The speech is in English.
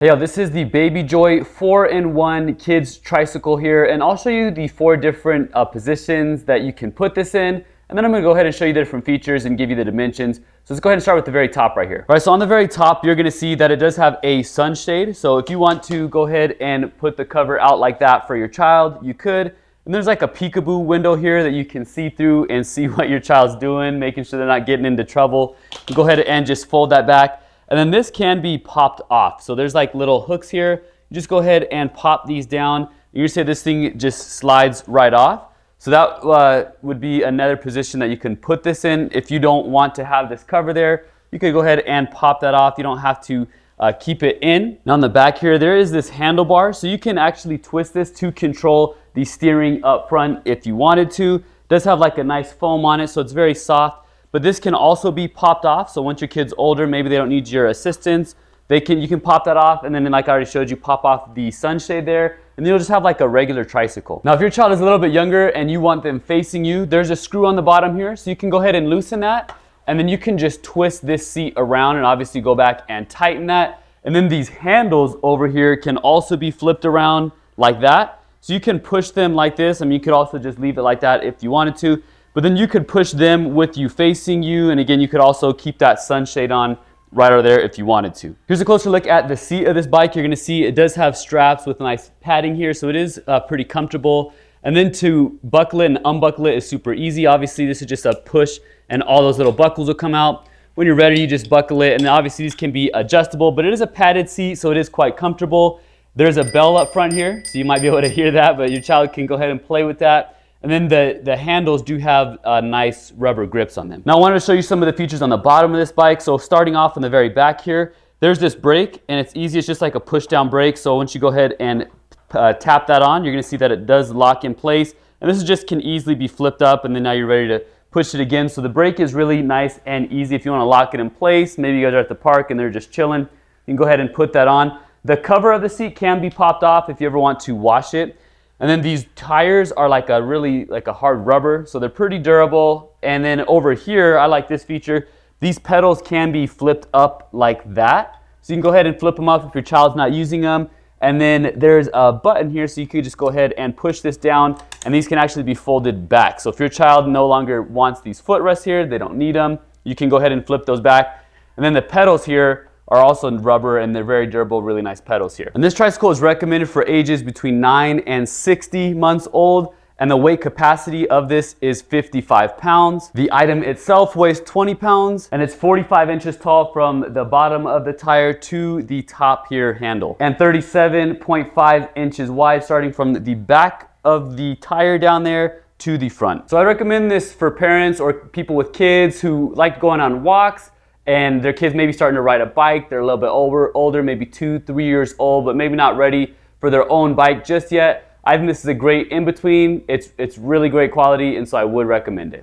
Hey, yo, this is the Baby Joy 4-in-1 kids tricycle here, and I'll show you the 4 different positions that you can put this in, and then I'm going to go ahead and show you the different features and give you the dimensions. So let's go ahead and start with the very top right here. All right, so on the very top, you're going to see that it does have a sunshade. So if you want to go ahead and put the cover out like that for your child, you could. And there's like a peekaboo window here that you can see through and see what your child's doing, making sure they're not getting into trouble. You go ahead and just fold that back. And then this can be popped off. So there's like little hooks here. You just go ahead and pop these down. You say this thing just slides right off. So that would be another position that you can put this in. If you don't want to have this cover there, you could go ahead and pop that off. You don't have to keep it in. Now on the back here, there is this handlebar. So you can actually twist this to control the steering up front if you wanted to. It does have like a nice foam on it, so it's very soft. But this can also be popped off. So once your kid's older, maybe they don't need your assistance, you can pop that off, and then like I already showed you, pop off the sunshade there, and then you'll just have like a regular tricycle. Now if your child is a little bit younger and you want them facing you, there's a screw on the bottom here, so you can go ahead and loosen that, and then you can just twist this seat around and obviously go back and tighten that. And then these handles over here can also be flipped around like that. So you can push them like this. I mean, you could also just leave it like that if you wanted to. But then you could push them with you facing you. And again, you could also keep that sunshade on right over there if you wanted to. Here's a closer look at the seat of this bike. You're going to see it does have straps with nice padding here. So it is pretty comfortable. And then to buckle it and unbuckle it is super easy. Obviously, this is just a push and all those little buckles will come out. When you're ready, you just buckle it. And obviously, these can be adjustable. But it is a padded seat, so it is quite comfortable. There's a bell up front here, so you might be able to hear that. But your child can go ahead and play with that. And then the handles do have nice rubber grips on them. Now I wanted to show you some of the features on the bottom of this bike. So starting off on the very back here, there's this brake, and it's easy. It's just like a push down brake. So once you go ahead and tap that on, you're gonna see that it does lock in place. And this is just can easily be flipped up, and then now you're ready to push it again. So the brake is really nice and easy if you wanna lock it in place. Maybe you guys are at the park and they're just chilling. You can go ahead and put that on. The cover of the seat can be popped off if you ever want to wash it. And then these tires are like a hard rubber, so they're pretty durable. And then over here, I like this feature. These pedals can be flipped up like that. So you can go ahead and flip them up if your child's not using them. And then there's a button here, so you could just go ahead and push this down, and these can actually be folded back. So if your child no longer wants these footrests here, they don't need them, you can go ahead and flip those back. And then the pedals here are also rubber, and they're very durable, really nice pedals here. And this tricycle is recommended for ages between 9 and 60 months old, and the weight capacity of this is 55 pounds. The item itself weighs 20 pounds, and it's 45 inches tall from the bottom of the tire to the top here handle, and 37.5 inches wide starting from the back of the tire down there to the front. So I recommend this for parents or people with kids who like going on walks, and their kids may be starting to ride a bike. They're a little bit older, maybe 2-3 years old, but maybe not ready for their own bike just yet. I think this is a great in-between. It's really great quality, and so I would recommend it.